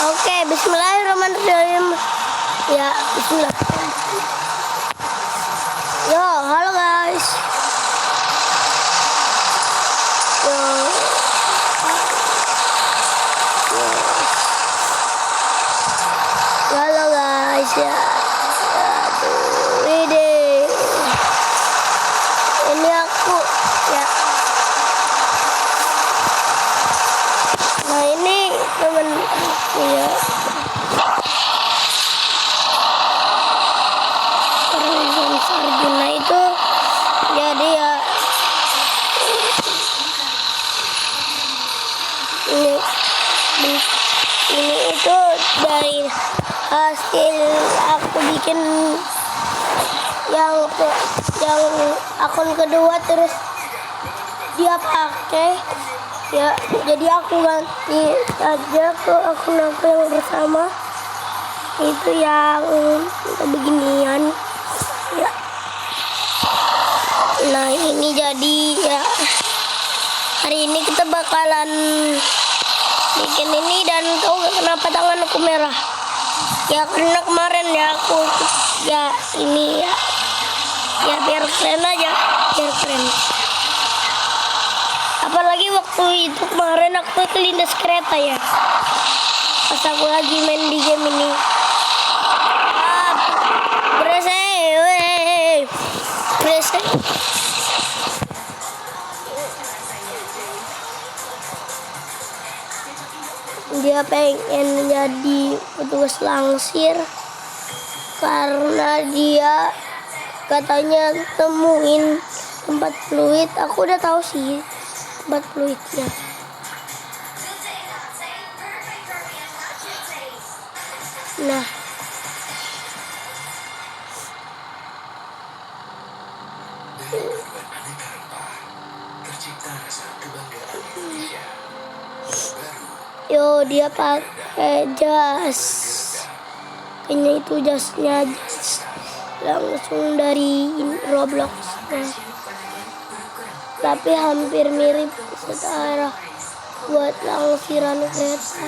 Oke, bismillahirrahmanirrahim. Ya, bismillah. Yo, halo guys. Yo. Halo guys ya. Aduh, ini aku ya. Nah ini temen aku ya. Perempuan Sarjuna itu jadi ya ini itu dari hasil aku bikin yang akun kedua, terus dia pakai ya, jadi aku ganti aja ke akun aku yang bersama itu yang beginian ya. Nah ini jadi ya, hari ini kita bakalan bikin ini. Dan tahu gak kenapa tangan aku merah? Ya karena kemarin ya aku ya ini ya biar keren aja, biar keren. Apalagi waktu itu kemarin aku kelindas kereta ya, pas aku lagi main di game ini. Berese. Dia pengen jadi petugas langsir karena dia katanya temuin tempat fluid. Aku udah tahu sih tempat fluidnya. Nah, yo dia pakai jas, kayaknya itu jasnya langsung dari Roblox, tapi hampir mirip setara buat langsiran kereta.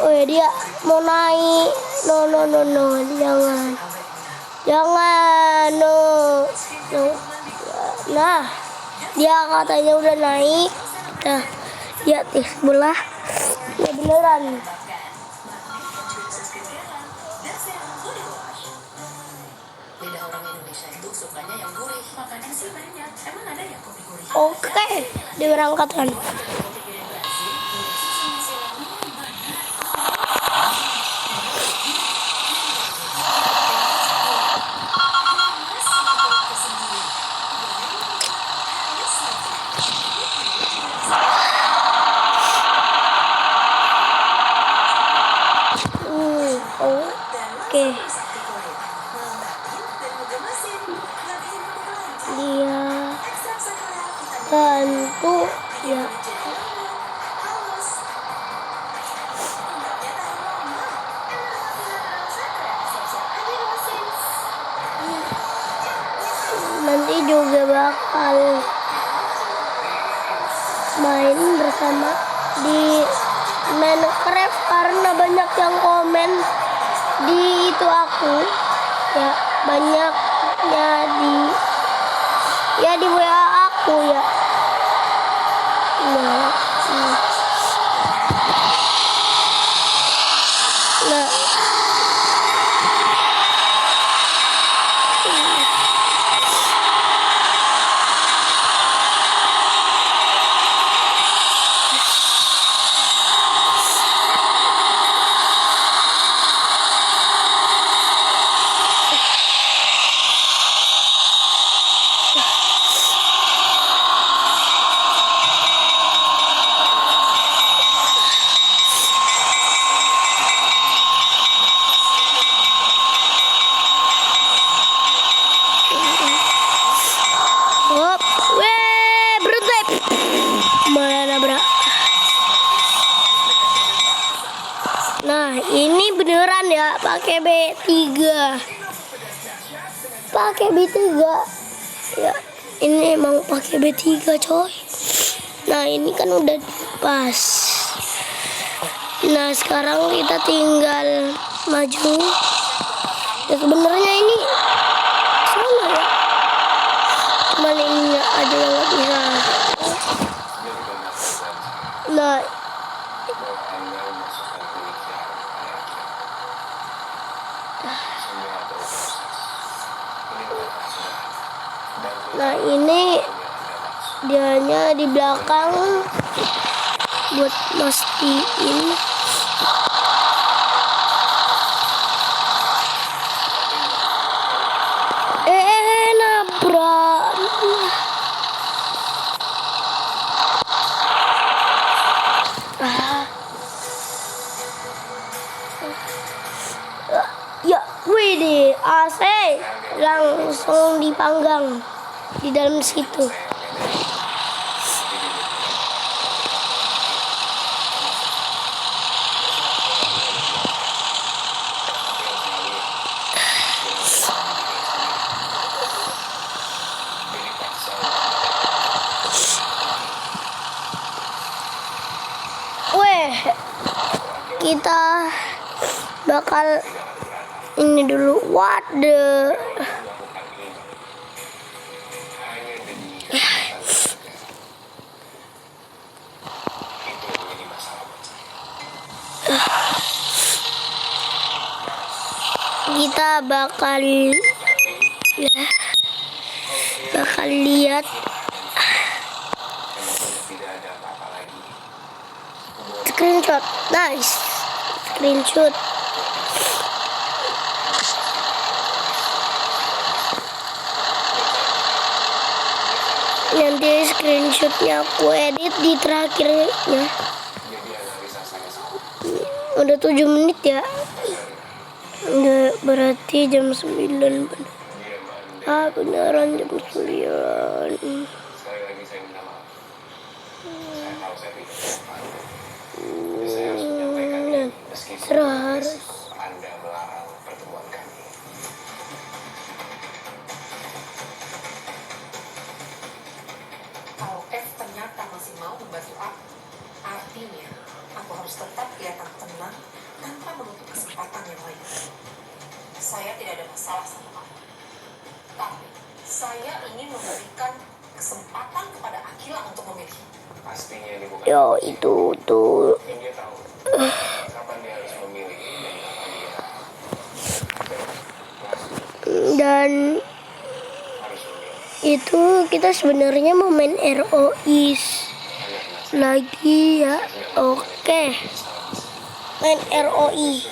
Oh ya, dia mau naik. No, jangan, no. Nah, dia katanya udah naik. Nah, lihat di sebelah, ya beneran. Oke, diberangkatkan. Oke. Dia bantu ya. Nanti juga bakal main bersama di Minecraft karena banyak yang komen di itu aku ya, banyaknya di WA aku ya. Nah. Nah ini beneran ya, pakai B3 ya, ini emang pakai B3 coy. Nah ini kan udah pas. Nah sekarang kita tinggal maju. Ya sebenarnya ini sama ya. Cuman ini aja yang nggak bisa. Nah Nah ini dianya di belakang buat mastiin. Nabrak. Ya, wih AC langsung dipanggang di dalam situ. Kita bakal ini dulu. What the kita bakal lihat screenshot. Nice screenshot. Nanti screenshotnya aku edit di terakhirnya. Udah 7 menit ya. Enggak, berarti jam 9. Beneran jam 9. Harus Anda melarang pertemuan kami. Kalau F ternyata masih mau membantu aku, artinya aku harus tetap kelihatan tenang tanpa menutup kesempatan yang lain. Saya tidak ada masalah sama kamu, tapi saya ingin memberikan kesempatan kepada Akila untuk memilih. Pastinya ini bukan. Yo itu tuh. Dia tahu kapan dia harus memilih dan kapan dia dan itu kita sebenarnya mau main ROI lagi ya. Oke, main ROI.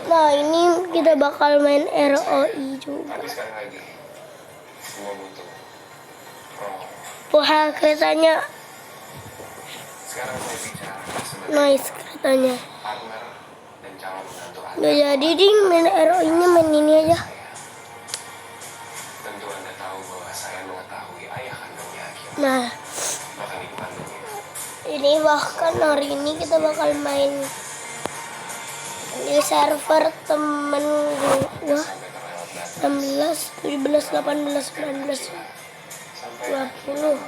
Nah ini kita bakal main ROI juga. tapi sekali lagi semua butuh Wah keretanya sekarang saya bicara sebagai nice keretanya. partner dan calon menantu Anda. Udah jadi ding main ROI nya main ini aja. Tentu Anda tahu bahwa saya mengetahui ayah kandungnya Akila, Nah bahkan ibu kandungnya. ini bahkan hari ini kita bakal main di server temen gua. 16, 17, 18, 19, 20.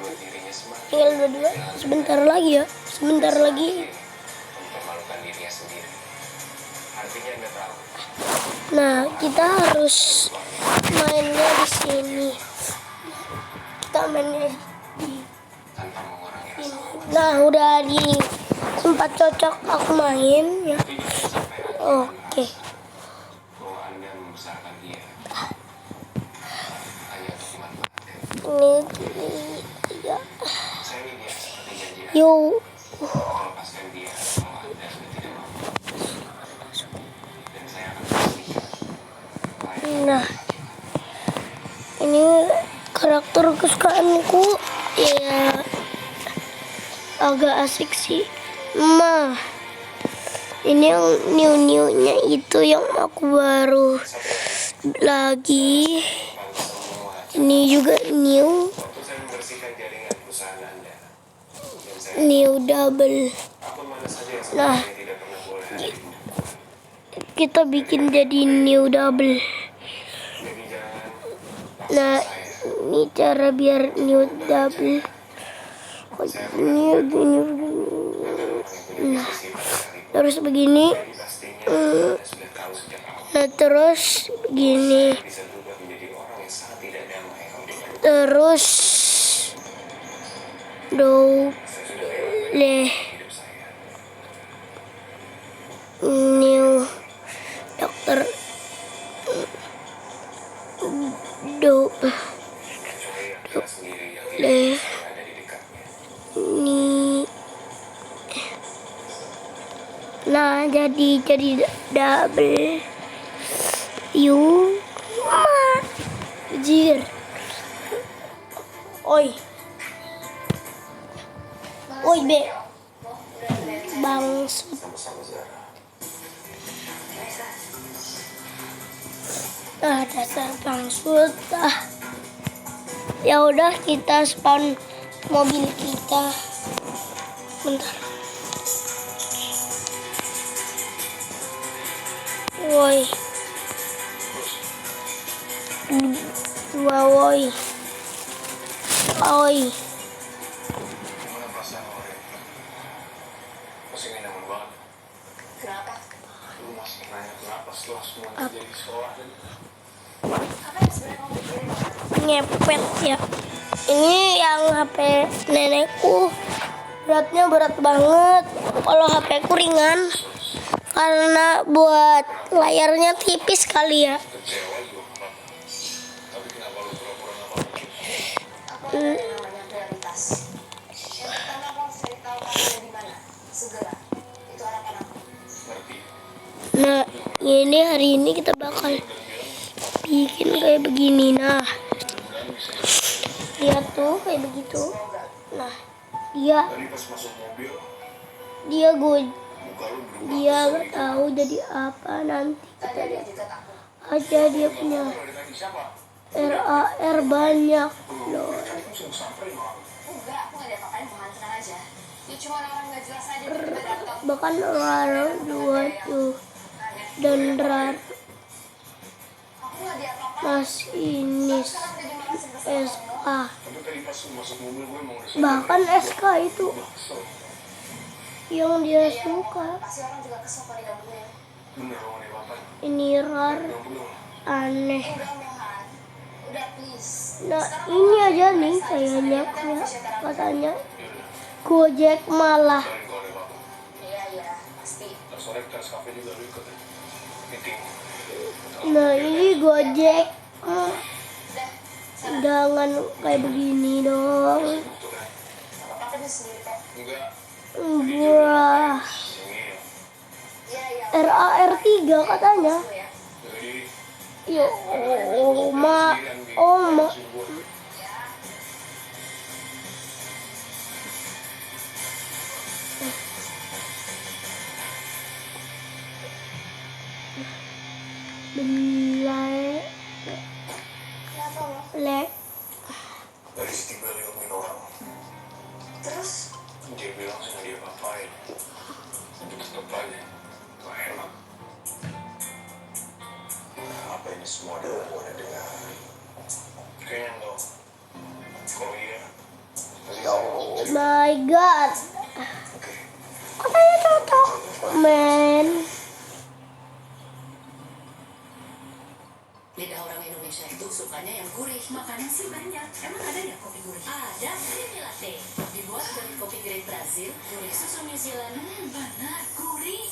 Tinggal 22. Sebentar lagi ya. Sebentar lagi. Mempermalukan dirinya sendiri. Artinya Anda tahu. Nah, kita harus mainnya di sini. Kita mainnya di Tanpa mengurangi rasa sini. Nah, udah di tempat cocok aku main ya. Oke. bahwa Anda membesarkan dia hanya untuk dimanfaatkan. Ini ya. Saya ingin dia seperti janji Anda. Yo. Melepaskan dia kalau Anda sudah tidak mau. Dan saya akan pastikan Nah, ini karakter kesukaanku ya, agak asik sih. Ini yang new-newnya itu yang aku baru lagi. Ini juga new. waktu saya membersihkan jaringan perusahaan Anda. Dan saya New double. akun mana saja yang Nah, sebenarnya tidak pernah boleh ada di buku. kita bikin jadi new double. Jadi jangan Nah, ini cara biar new double. Ini. Nah, terus begini. Nah, terus begini. Terus double new dokter double ini. Nah, jadi double U jir. Oi be bangsut. Dasar bangsut. Ya udah, kita spawn mobil kita. Bentar. Woi. Dua woi. Oi. Kenapa? Lu masih nanya kenapa setelah semua terjadi di sekolah dan Apa yang sebenarnya kamu pikirin? Ngepet ya. Ini yang HP nenekku. Beratnya berat banget. Kalau HP ku ringan karena buat layarnya tipis kali ya. kecewa juga apa? Tapi kenapa lu pura-pura nggak apa-apa? Aku ada yang namanya prioritas. Yang pertama aku harus cari tahu kamu ada di mana. Segera. Itu harapan aku. Ngerti? Nah, ini hari ini kita bakal bikin kayak begini. Nah, lihat tuh kayak begitu. Nah, Tadi pas masuk mobil, dia muka lu berubah. dia nggak tahu jadi apa. Nanti Tadi ada yang dekat aku. aja dia punya Dari tadi siapa? RAR banyak loh. Tadi kan sudah samperin orang. Enggak, aku nggak ada apa-apain, bukan tenang aja. Ya cuma orang nggak jelas aja tiba-tiba datang. Bahkan RAR 2 tuh dan RAR Aku nggak diapa-apain. masinis Sekarang jadi malah sebesar SK. Tapi tadi pas lu masuk mobil gue emang udah Bahkan SK itu yang dia suka. pasti orang juga kesel kalau digangguin. bener orang ada apa? Ini RAR Yang belum. aneh. Udah Mohan, udah please. Nah, ini aja nih kayaknya katanya Gojek malah. Kalian kalau ada apa-apa. Iya, pasti. Ntar sore kita kafe juga lu ikut ya. Meeting. Nah, ini Gojek. Udah, sana. Jangan kayak begini dong. Butuh kan? Apa-apa bisa sendiri kok. Enggak. Wah, Ini RAR 3 katanya. Ya. jadi Yo, oma. Belai, Kenapa lo? lek. dari si Tibel ngomongin orang. Terus? Dia bilang sih nggak dia apa-apain. Tapi tetep aja gak enak. Apa ini semua ada hubungannya dengan kayaknya enggak. Kalau iya pasti saya Oh my god. oke. Katanya cocok, men. Lidah orang Indonesia itu sukanya yang gurih. Makanan sih banyak. Emang ada ya kopi gurih? Ada, Creamy Latte. Dibuat dari kopi grade Brazil, gurih susu New Zealand. Benar, gurih.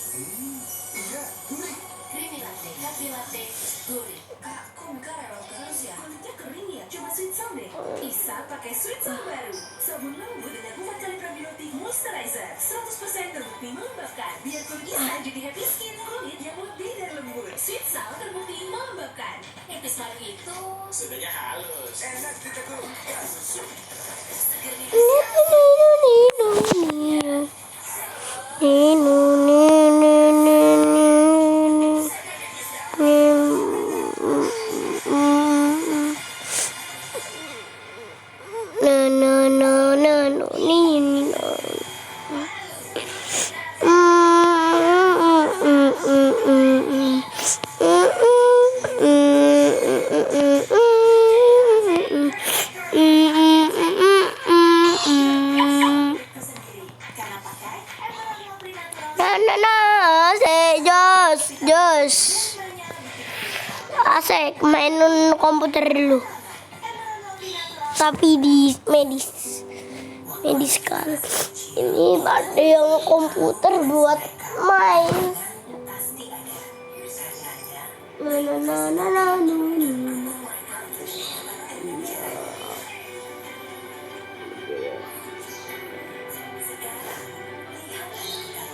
Iya, gurih. Creamy Latte, kopi latte, gurih. Kak, kok muka rewel terus ya? Kulitnya kering ya? Coba Sweet Sound deh. Isa pakai Sweet Sound baru. Sabun lembut dengan 4 kali probiotik moisturizer. 100% terbukti melembabkan. Biar kulit Isa jadi happy skin. Kulit yang lebih dari lembut. Sweet Sound terbukti melembabkan. Etis baru itu Sudahnya halus. Enak kita tuh. segernya Nah, Jos. Asik mainin komputer dulu. Tapi di medical ini ada yang komputer buat main.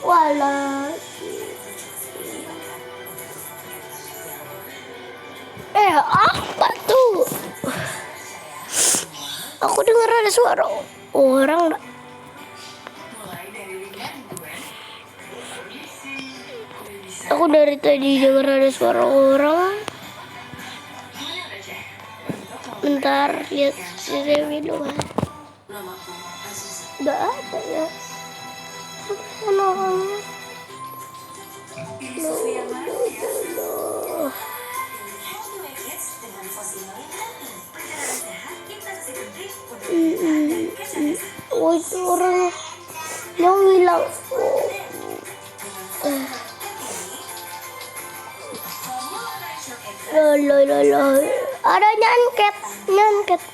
Walah. Apa tuh? Aku dengar ada suara orang. Aku dari tadi dengar ada suara orang. Bentar, lihat CCTV dulu. Udah ada ya. Mana orangnya? Oh, itu orangnya yang hilang. Loh. Ada nyanket.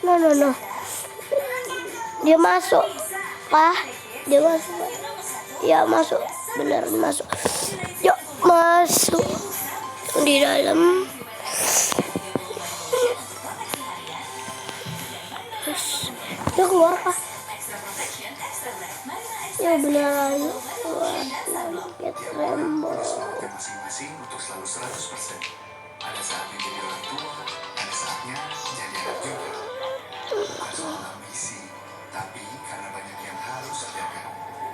No. Dia masuk. Dia masuk. Ya masuk. Beneran masuk. Yuk masuk di dalam. Ya keluar kah? Ya beneran. Nyanket Rembo. Masing-masing untuk selalu 100%. Ada saatnya jadi orang tua, ada saatnya jadi anak juga. Bukan soal ambisi, tapi karena banyak yang harus kerjakan.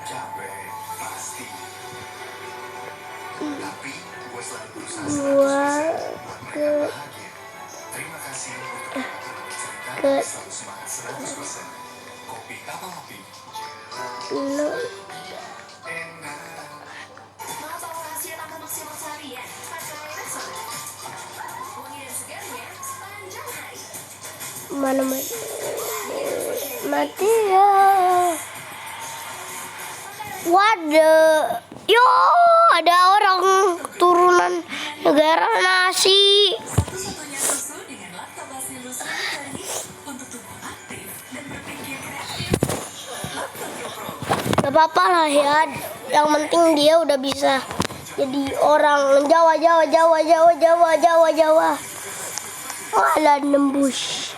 Capek, pasti. Tapi gue selalu berusaha 100% buat mereka bahagia. Terima kasih untuk cerita selalu semangat 100%. Kopi apa kopi? Enak. Mau tahu rahasia taman maksimal seharian? Pakai Rexona. Wangi dan segarnya sepanjang hari. Mana mati ya. Waduh. Yo, ada orang turunan negara nasi. Satu-satunya susu dengan laktobasnya Lucy tadi untuk tubuh aktif dan berpikir kreatif. Lactogro Pro. Gak apa-apa lah ya. Yang penting dia udah bisa jadi orang Jawa. Alah nembus.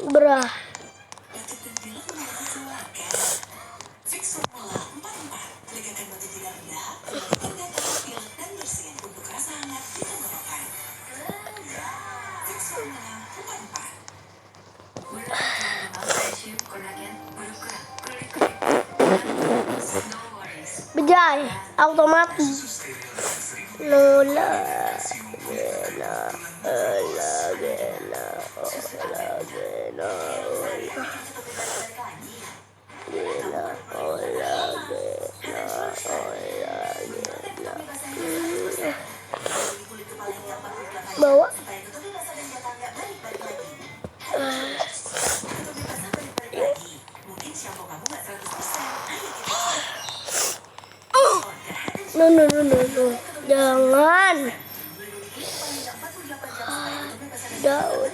Brah. Fix Formula 44. Legakan batu tidak rendah, terdata pilek dan bersin untuk rasa hangat di tenggorokan. Fix Formula 44. Bejai, otomatis. Lola. Bawa. No. Jangan. Daud.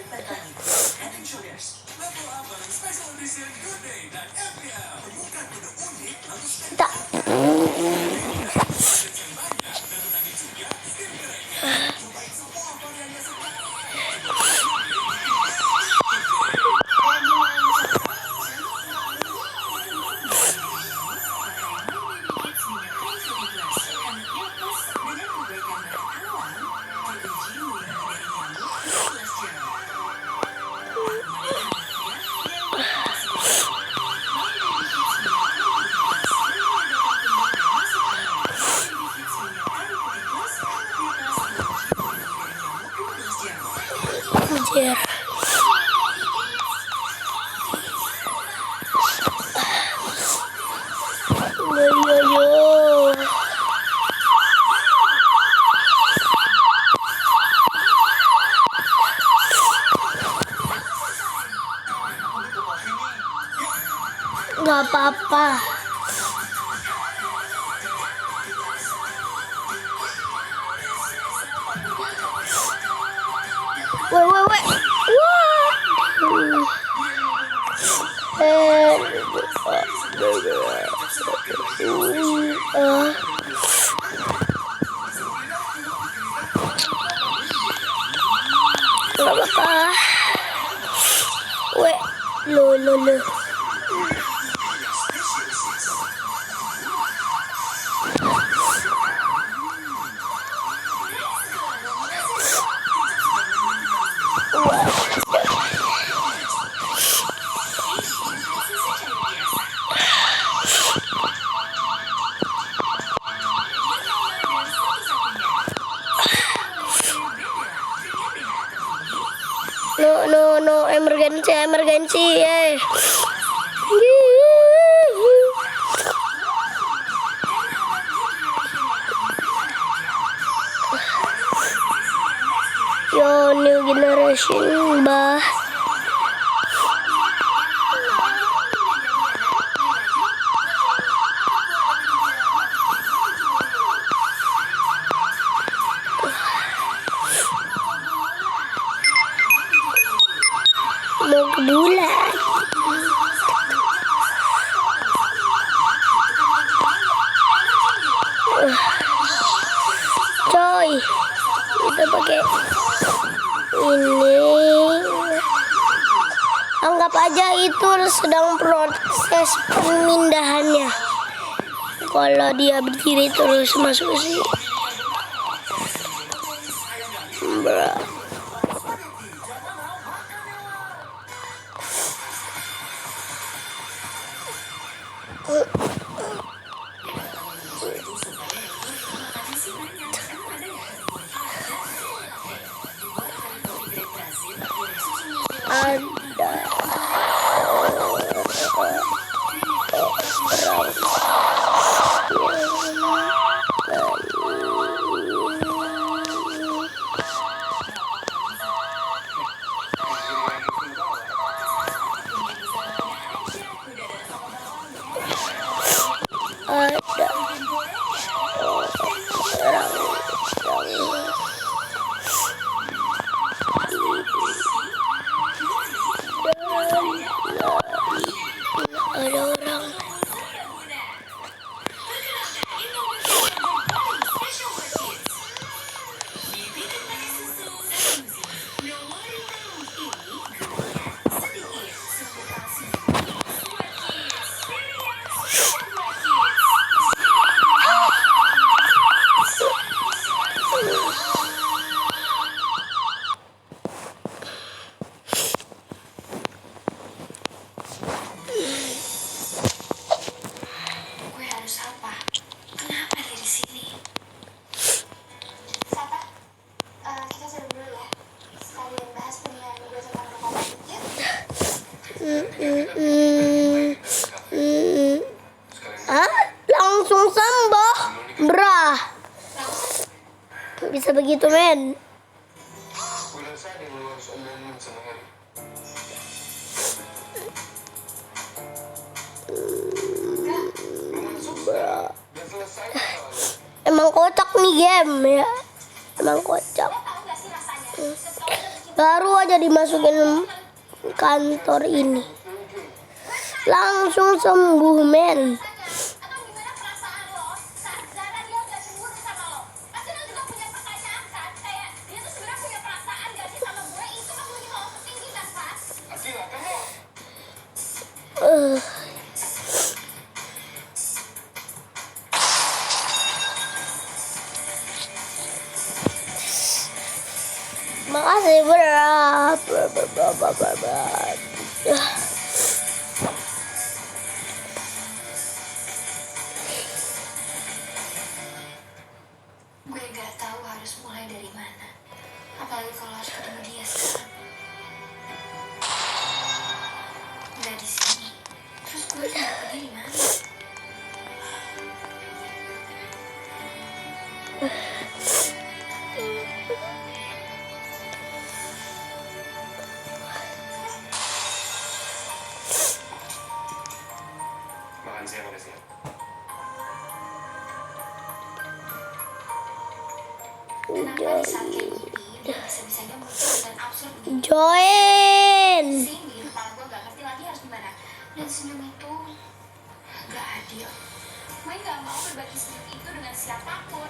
Tak. Nggak apa-apa. Weh. Wah. Nggak apa-apa. Weh, lo. No, emergency, eh. Yo, new generation, bah. Mau ke bulan. Coy, kita pakai ini. Anggap aja itu sedang proses pemindahannya. Kalau dia berdiri terus masuk ke sini. Ada orang. Gue harus apa? Kenapa dia di sini? Sapa, kita sudah dulu ya. Sekalian bahas pemilihan gue sama Rokok ya. Langsung sembuh, brah. Bisa begitu, men? Emang kocak nih game ya. Emang kocak. Baru aja dimasukin kantor ini langsung sembuh, men. Atau gimana perasaan lo saat Zara dia udah cemburu sama lo? Pasti lo juga punya pertanyaan kan? Kayak dia tuh sebenarnya punya perasaan gak sih sama gue? Itu kan lagi lo tinggi kan, Pas? Makasih, brah. Gue gak tahu harus mulai dari mana. Apalagi kalau harus ketemu dia sekarang. Nggak di sini. Terus gue mau pergi di mana? Join. Sini di kepala gue gak ngerti lagi harus gimana. Dan senyum itu gak adil. Gue gak mau berbagi senyum itu dengan siapapun.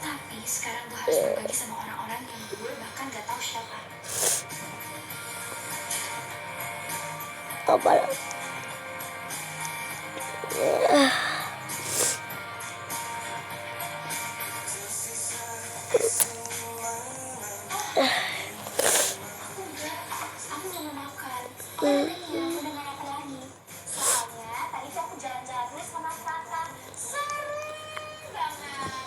Tapi sekarang gue harus berbagi sama orang-orang yang gue bahkan gak tahu siapa. Apa? Aku gak mau makan. Aku udah gak makan lagi. Soalnya tadi tuh aku jalan-jalan dulu sama Tata. Seru banget.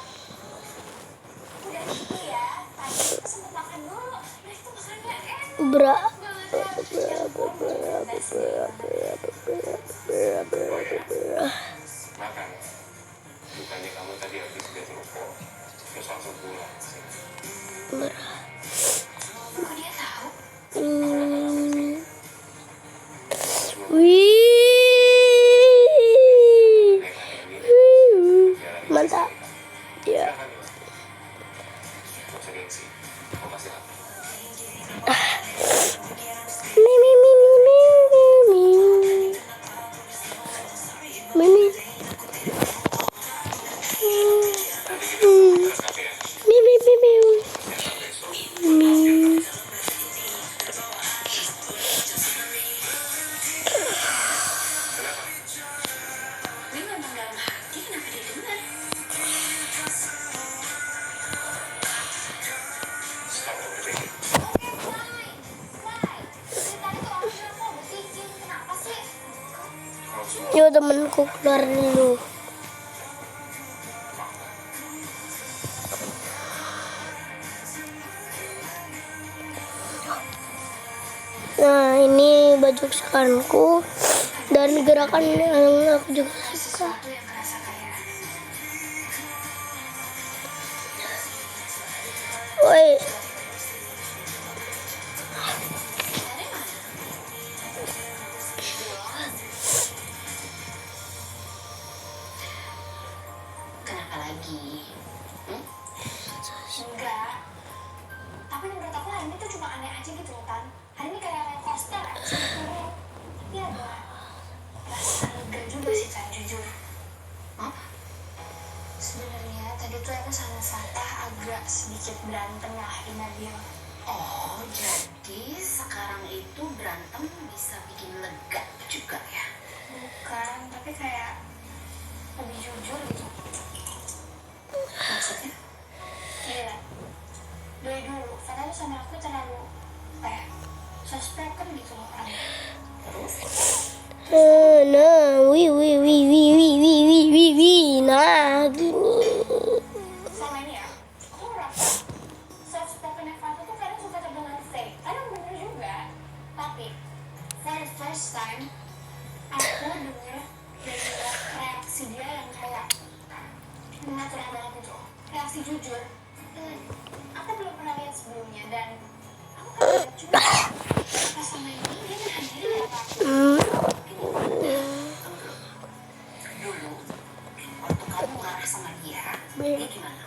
Udah gitu ya, tadi aku sempet makan dulu. Nah itu makannya enak Bra. banget. Yang gue mau best Makan. Bukannya kamu tadi habis lihat rokok, terus langsung pulang sih. Kok dia tahu? Wih. Mantap. Ya. Gak usah gengsi. Aku pasti hafal. Mi mi mi mi mi mi mi mi. Tapi ya, Mi mi mi mi. ternyata besok Mi. Gue ngomong dalam hati, kenapa dia dengar? stop overthinking. Oke, fine. Dari tadi tuh orang bilang mau berpikir, kenapa sih? Kalau semua Yo temanku keluar dulu. Nah ini baju kesukaanku dan gerakan yang aku juga suka. Sesuatu yang kerasa kayak Woi, dari mana? Kenapa lagi? Enggak. Tapi menurut aku hari ini tuh cuma aneh aja gitu loh, Tan. Hari ini kayak roller coaster aja. Tapi ada rasa lega juga sih, Tan, jujur. Sebenarnya tadi tuh aku sama Fatah agak sedikit berantem lah di mobil. Oh, jadi sekarang itu berantem bisa bikin lega juga ya? Bukan, tapi kayak lebih jujur gitu. Maksudnya? Iya. Dari dulu, Fatah tuh sama aku terlalu soft spoken gitu loh orangnya. nah, nah gini. Selama ini ya, aku merasa soft spoken Fatah tuh kadang suka terdengar fake. Kadang bener juga. Tapi, for the first time, aku denger dari reaksi dia yang kayak natural banget gitu. Reaksi jujur. Aku belum pernah lihat sebelumnya dan aku kaget juga. Pas sama ini dia nahan diri dari aku. Dulu, waktu kamu marah sama dia gimana?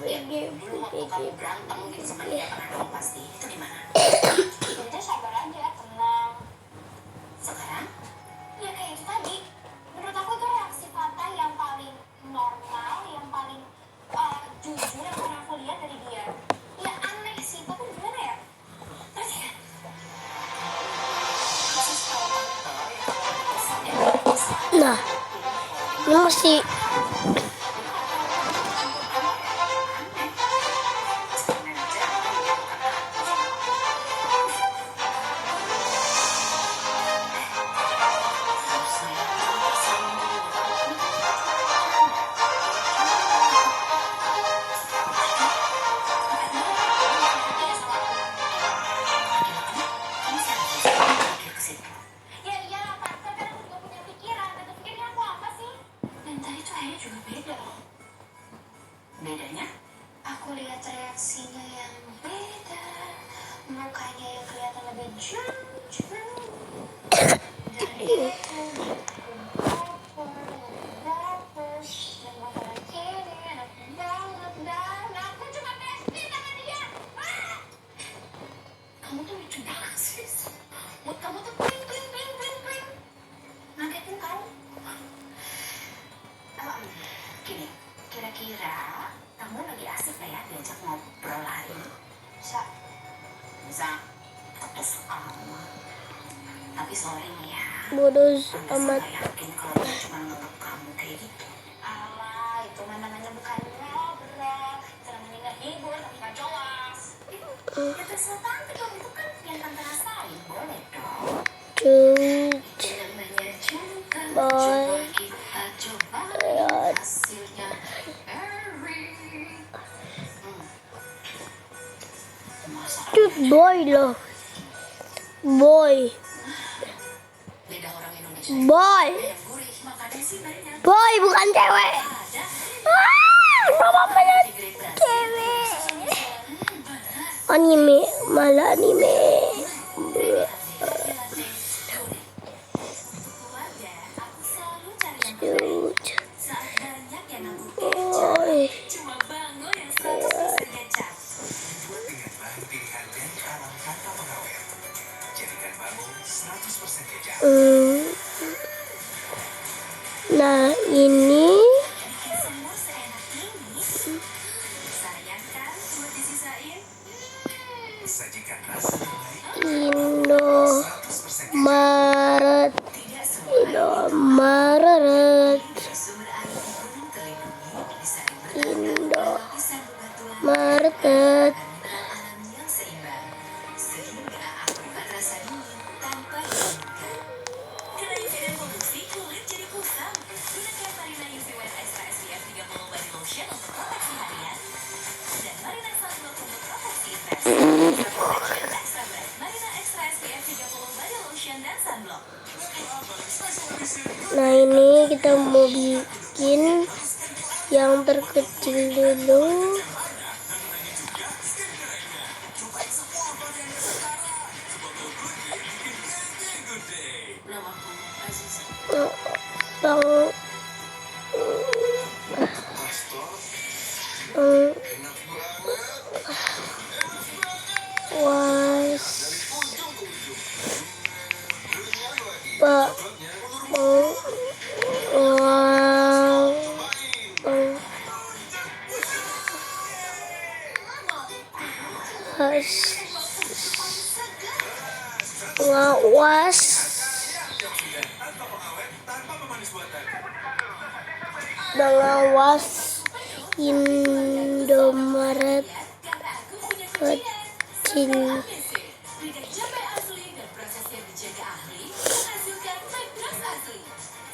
Ya, dulu waktu kamu berantem gitu sama dia pernah dong pasti. Itu gimana? Jadi sabar aja, tenang. Sekarang? Ya kayak itu tadi. Menurut aku itu reaksi Fatah yang paling normal, yang paling jujur yang pernah aku lihat dari dia. Ya aneh sih, tapi gimana ya? Ngerti kan? Nah, ini masih Ya iyalah, Pak. Kan aku juga punya pikiran. Dan pikirnya aku apa sih? Dan tadi tuh akhirnya juga beda loh. Bedanya? Aku lihat reaksinya yang beda. Mukanya yang kelihatan lebih jujur. Dan dia tuh dan makanan ini enak banget. Dan aku cuma bestie sama dia. Ah! Kamu tuh Gimana sih? Mood kamu tuh pling pling pling pling pling. Ngagetin tahu? Gini, kira-kira kamu lagi asik gak ya diajak ngobrol hari ini? Bisa putus amat. Tapi sorry nih ya. Bodoh Tante amat. nggak yakin kalau dia cuma nganggap kamu kayak gitu. Alah, itu mah namanya bukan ngobrol. Itu namanya ngehibur, tapi nggak jelas. Ya terserah tante dong, itu kan yang tante rasain. Boleh dong. Cut. Namanya cinta. Boy. Coba kita coba Ya. hasilnya. Masa Cut boy loh. Boy. lidah orang Indonesia Boy. yang gurih, makanya sih banyak. Boy bukan cewek. Ada Kenapa malah di Great Britain. cewek? Anime, malah anime. Keluarga, aku selalu cari yang terbaik. Cut. Saat banyak yang nanggung Boy. cuma bango yang 100% kecap. Buat dengan bahan pilihan dan alam tanpa pengawet. Jadikan bangun 100% kecap. Nah ini Bikin semur seenak ini. Sayang kan buat disisain? Sajikan rasa terbaik Indomaret. 100% kecap. Tidak semua Indomaret. sumber air di gunung terlindungi bisa Indomaret. lapisan bebatuan Maret. mineral alami yang seimbang sehingga akibat rasa dingin tanpa dingin. Karena UV dan polusi kulit jadi kusam. Gunakan Marina UV White Extra SPF 30 body lotion untuk proteksi harian dan Marina Sunblock untuk proteksi invest. Extra Bright Marina Extra SPF 30 body lotion dan sunblock. Nah ini kita mau bikin yang terkecil dulu. Namaku Aziza. Bang was Pak ngawas mengawas Indomaret kecil. Lidah cabai asli dan prosesnya dijaga ahli menghasilkan matras asli.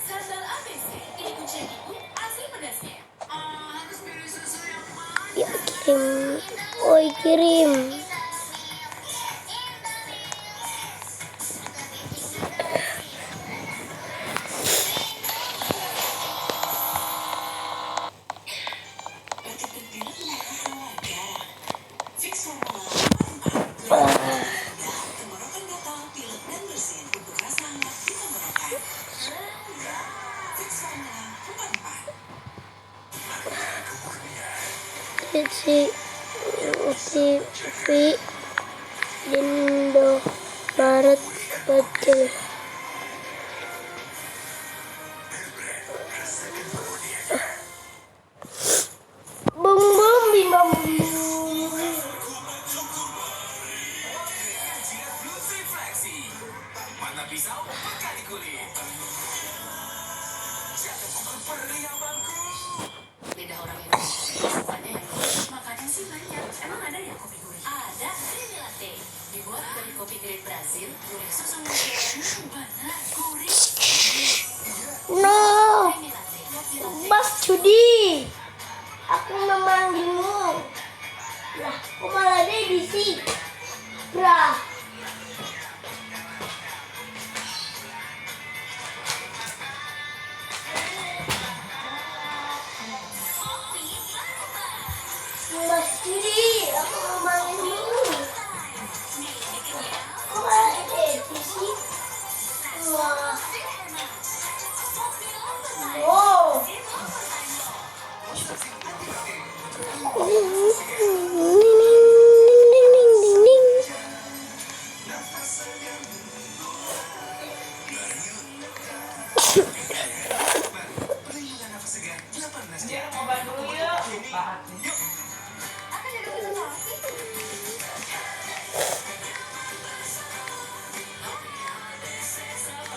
Sambal ABC ini kunci ibu asli pedasnya. Harus pilih susu yang mana? Ya kirim, oi kirim. Fix formula 4. Tenggorokan gatal, pilek dan bersin untuk rasa hangat di tenggorokan. Fix formula 4. TV Indomaret kecil. Bum bum bim bam bum. Mana pisau, pekan di kulit. Jatuh pukul perih abangku. Lidah orang Indonesia sukanya yang gurih, makanya sih banyak. Emang ada ya kopi gurih? Ada, creamy latte. Dibuat dari kopi grade Brazil, gurih susu muda. Benar, gurih. No, Creamy latte, kopi latte. Mas Judi, aku memanggilmu. Lah, kok malah dia di sini? Brah. Mas Judi, aku memanggilmu. Kok malah dia di sini? Wah. Wow. Perlindungan nafas segar 18 jam.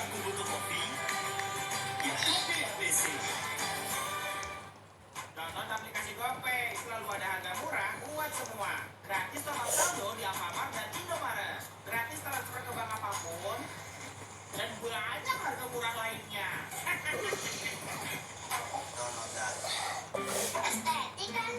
Aku butuh kopi. Ya, kopi ABC. Download aplikasi GoPay, selalu ada harga murah buat semua. Gratis top up saldo di Alfamart dan Indomaret. Gratis transfer ke bank apapun. Dan banyak harga murah lainnya. Estetik kan?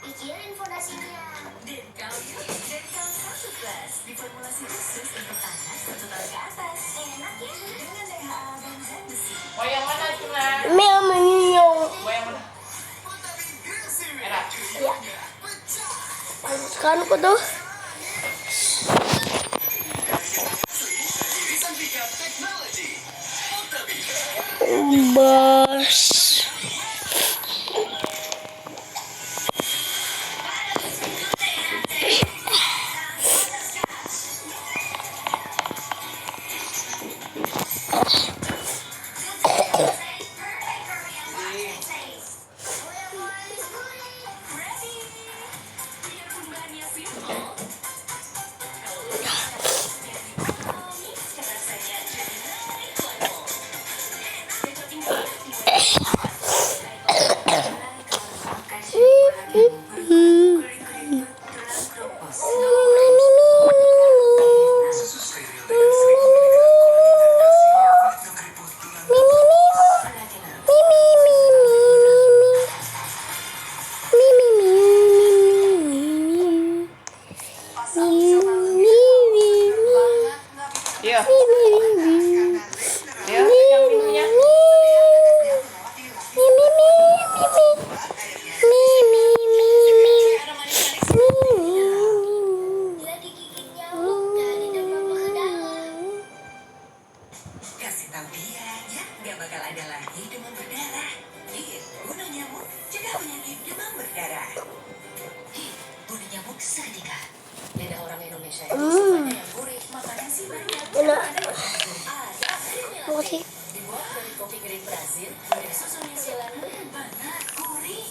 Pikirin fondasinya. Denkau Yuk, Denkau 1 Plus diformulasi khusus untuk anak 1 tahun ke atas. Enak ya? Dengan DHA dan zat besi. Mau yang mana, Cuna? Meow meow. Mau yang mana? Enak. Ya. Kan aku tuh. Irisan pickup technology. Bos. Ready? Biarpun bahannya simple, rasanya jadi next level. Cocokin banget di Susu steril dengan 1000 mg kolonial kalsium untuk keriput tulang. Iya. Iya, yang minumnya. Dia digigit nyamuk jadi demam berdarah. Kasih tahu dia ya, nggak bakal ada lagi demam berdarah. Hit, bunuh nyamuk, cegah penyakit demam berdarah. Hit, bunuh nyamuk seketika. Lidah orang Indonesia itu sukanya yang gurih. Makanya sih banyak. Enak. Ada Creamy Latte. Makasih. Dibuat dari kopi green Brazil, dari susu New Zealand. Benar, gurih.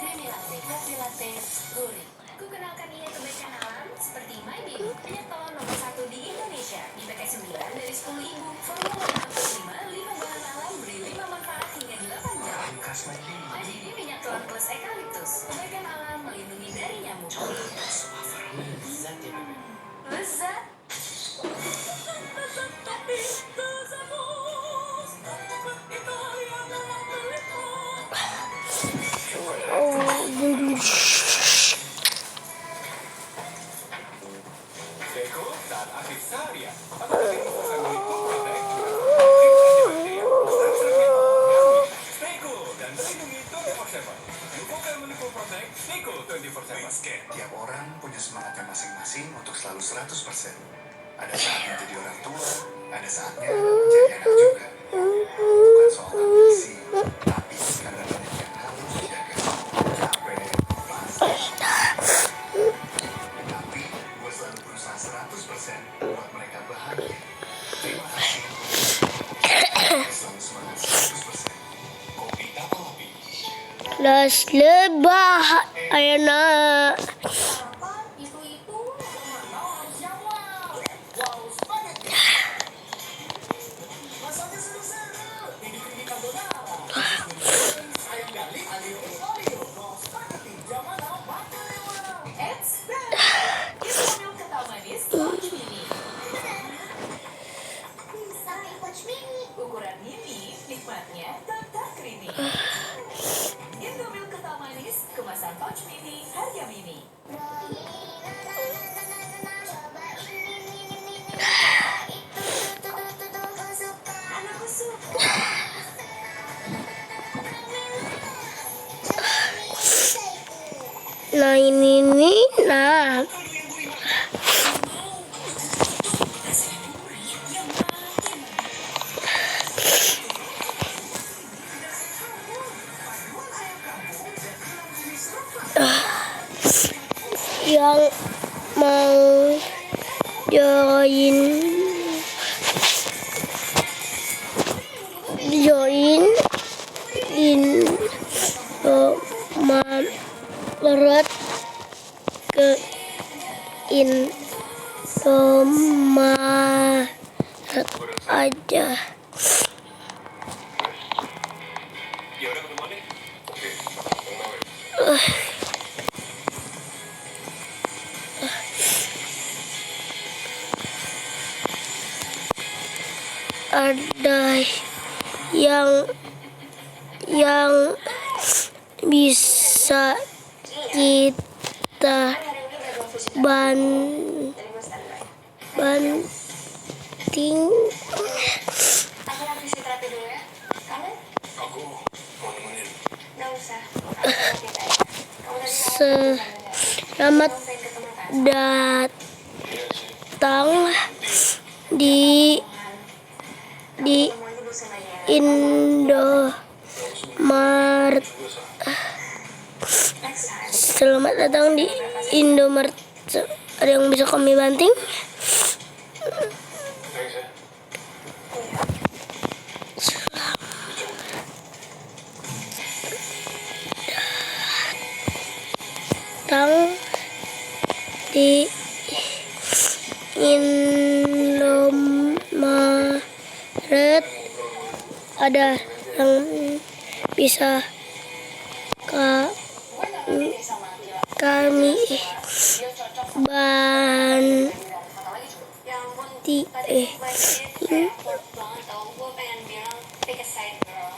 Creamy latte, kopi latte, gurih. Ku kenalkan ia kebaikan alam seperti MyBeam, minyak telon nomor 1 di Indonesia. Di paket 9 dari 10 ibu. Formula 65, 5 bahan alam beri 5 manfaat hingga 8 jam. Khas Mandiri. MyBeam minyak telon plus eukaliptus. Kebaikan alam melindungi dari nyamuk. Zat ya, Bebe. Lezat. Beko saat aktif seharian. Apa yang bisa menipu protek? Beko dan lindungi 24/7. Bukan menipu protek, Beko 24/7. Tiap orang punya semangatnya masing-masing untuk selalu 100%. Ada saatnya jadi orang tua, ada saatnya jadi anak juga. Bukan soal ambisi, tapi karena banyak yang harus dijaga. Capek, pasti. Tapi gue selalu berusaha 100% buat mereka bahagia. Terima kasih. Selalu semangat 100%. Kopi apa kopi? Das lebah. Ayo nak. Itu mana jawab? Wow, spaghetti. Masaknya seru-seru. Ini klinik carbonara. Ayam garlic, alioli, olio. Wow, spaghetti. Jamana, makan. Eits, itu mobil ketawa manis Coach Mini. Sampai coach mini. Ukuran mini, nikmatnya tetap creamy. Indomie ketawa manis, kemasan pouch mini, harga mini. Anakku suka. Nah ini nih. Nah. Rasanya gurih yang makin Yang mau join Indomaret ke Indomaret aja. Ya udah ketemu nih. Oke. Ada yang bisa kita banting. Aku mau fisioterapi dulu ya. Kamu? Aku mau nemenin. Nggak usah. Aku mau kita ya. Kamu tadi Selamat mau pengen ketemu kan? datang di Semuanya bosan aja. Indomaret. Next time. Selamat datang di Indomaret. Ada yang bisa kami banting? Thanks ya. Datang di Indomaret. Ada yang bisa kami banting. Ya ampun, tadi aku baik kayak awkward banget tau. Gue pengen bilang pick a side girl.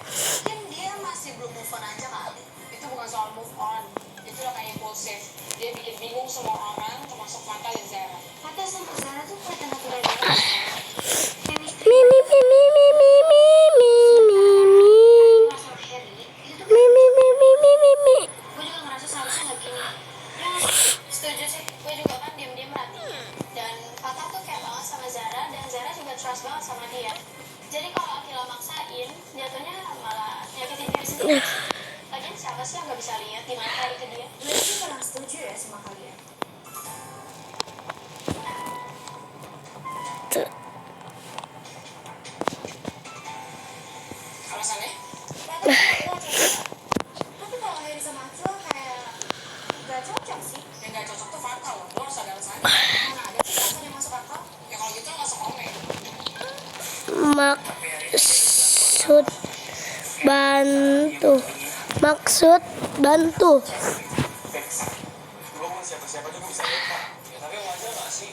Mungkin dia masih belum move on aja kali. Itu bukan soal move on, itu udah kayak impulsif. Dia bikin bingung semua orang, termasuk Fata dan Zara. Fata sama Zara tuh kelihatan natural banget. Chemistry Mi mi mi mi mi mi mi mi mi mi sama Harry itu tuh mi mi mi mi mi mi mi. gue juga ngerasa seharusnya nggak gini. Ya, Setuju sih, gue juga kan diam-diam merhatiin. Dan Fata tuh kayak banget sama Zara, dan Zara juga trust banget sama dia. Jadi kalau Akila maksain, jatuhnya malah nyakitin diri sendiri. Lagian siapa sih yang nggak bisa lihat di mana hari ke dia? gue sih kurang setuju ya sama kalian. Alasannya? Fata tuh Akila cocok. Tapi kalau Harry sama Akila kayak nggak cocok sih. Yang nggak cocok tuh Fata loh, lo harus ada alasannya. Mana ada sih alasan yang masuk akal? Ya kalau gitu lo nggak sekomeng. Maksud bantu. Gue mau siapa-siapa juga bisa lupa. Ya tapi wajar gak sih?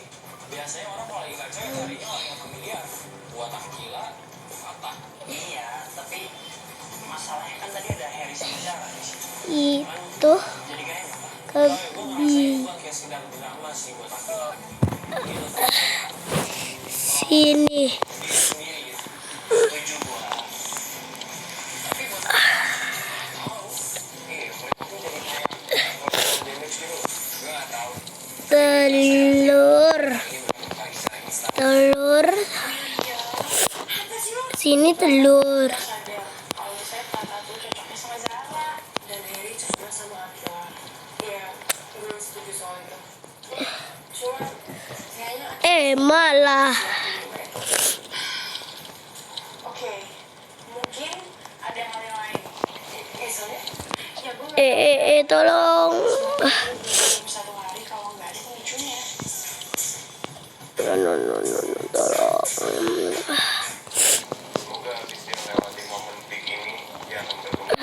Biasanya orang kalau lagi gak cewek carinya orang yang familiar. Buat Akila, Fatah. Iya, tapi masalahnya kan tadi ada Harry sama Zara di situ. Itu Jadi kayaknya Gue ngerasa itu bukan kayak sidang drama sih buat Akila. Gitu tuh. sini. Diri sendiri gitu. setuju gua. Tapi buat tahu. Iya, mereka tuh jadi kayak emotional damage gitu. Gue gak tahu. Telur. Ini bukan lagi secara instan. Telur. Sini telur. Sadar kalau misalnya Fata tuh cocoknya sama Zara dan Harry cocoknya sama Akila. Iya, gue setuju soal itu. Cuma kayaknya Malah. oke, mungkin ada hal yang lain. Misalnya, ya gue Tolong. satu hari kalau nggak ada pemicunya. No, tolong. Semoga habis dia melewati momen peak ini, dia akan berkembang.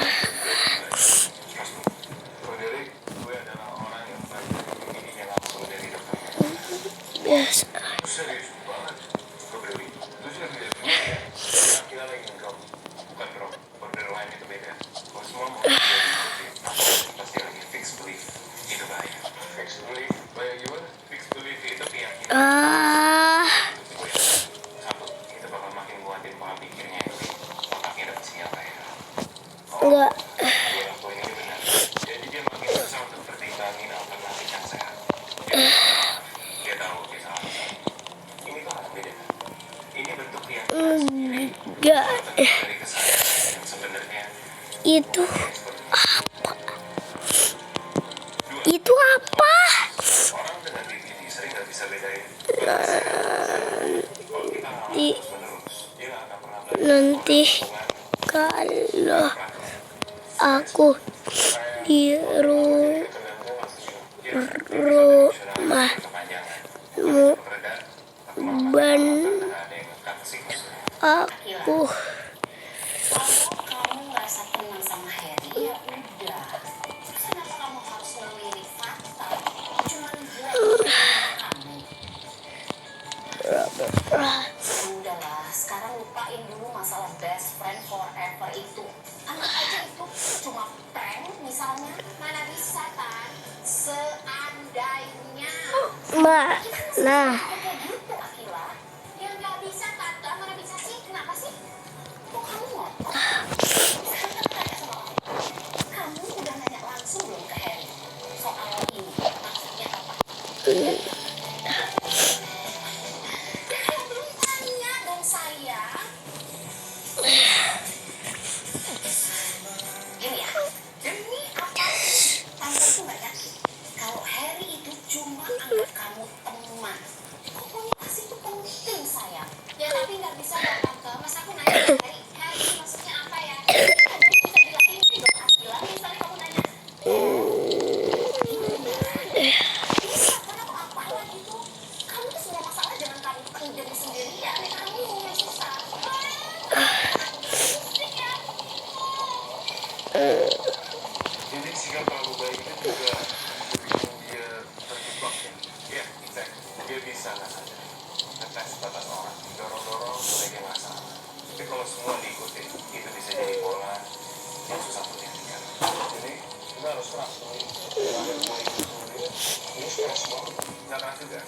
Bro Derek, gue adalah orang yang belajar begininya langsung dari dokter. Biasa. Serius banget. Bro Derek, lu sudah tidak benar ya? Kita lagi ngedrop. Bukan drop, borderline itu beda. Kalau semua mau pasti lagi fix belief. Itu bahaya. Fix belief? Bahaya gimana? Fix belief itu keyakinan. Satu, kita bakal makin kuatin pola pikirnya itu. Otaknya dapat sinyal kayak Enggak. dia lakuin ini benar. Jadi dia makin susah untuk pertimbangin alternatif yang sehat. Dia tahu dia salah. Ini tuh hal beda. Ini bentuk keyakinan sendiri. Enggak. Dari kesadaran yang sebenarnya Itu seperti itu apa? orang dengan definisi sering nggak bisa bedain. Nanti kalau aku di rumah ban aku Kalau kamu merasa tenang sama Harry, ya udah. Terus kenapa kamu harus ngelirik fakta? Cuman buat kamu. Udahlah, sekarang lupain dulu masalah best friend forever itu. Anggap aja itu cuma prank misalnya. Mana bisa kan? Seandainya. nah Kayak gitu, Akila. Ya nggak bisa, Tante. Mana bisa sih? Kenapa sih? Kok kamu ngotot? Sekarang tanya sama aku. Kamu udah nanya langsung belum ke Harry? Soal ini, maksudnya apa? Ya kan belum tanya dong, sayang. Gini ya, demi apapun, Tante itu nggak yakin kalau Harry itu cuma anggap kamu teman. Komunikasi itu penting, sayang. Ya tapi nggak bisa dong, Tante. Mas aku nanya ke Harry, Harry maksudnya apa ya? Kamu bisa bilang ini dong, Akila. Misalnya kamu nanya, bisa kan atau apa lagi tuh? Kamu tuh semua masalah jangan kamu pendem sendirian. Ya kamu yang susah. Pusing ya. Jadi sikap terlalu baik itu juga bikin dia terjebak ya. Iya, exact. Dia bisa nggak sadar ngetes batas orang, dorong-dorong supaya dia nggak salah. Tapi kalau semua diikutin, itu bisa jadi bola yang susah untuk dihentikan. Jadi kita harus keras tuh. Ini keras banget. Nggak keras juga.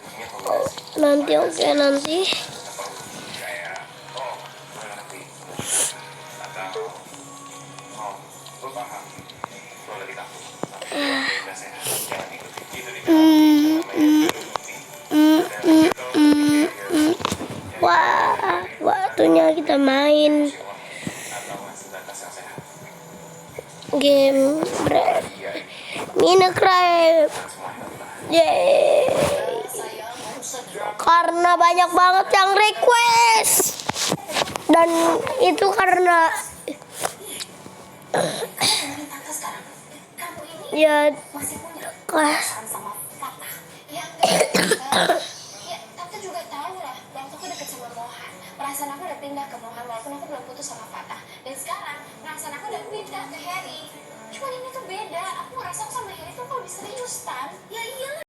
Ini kombinasi. nanti nanti Kayak, oh, gue ngerti. Atau, oh, gue paham. Gue lagi takut. Tapi gue udah sehat. Jangan ikutin. Itu di wah waktunya kita main game Minecraft. Yeay, karena banyak banget yang request dan itu karena Tante sekarang, kamu ini ya masih punya kah perasaan sama Fatah. Ya enggak. Ya, Tante juga tahu lah. Waktu aku deket sama Mohan, perasaan aku udah pindah ke Mohan walaupun aku belum putus sama Fatah. Dan sekarang perasaan aku udah pindah ke Harry. Cuman ini tuh beda. Aku ngerasa aku sama Harry tuh kalau lebih serius, Tan. Ya iyalah.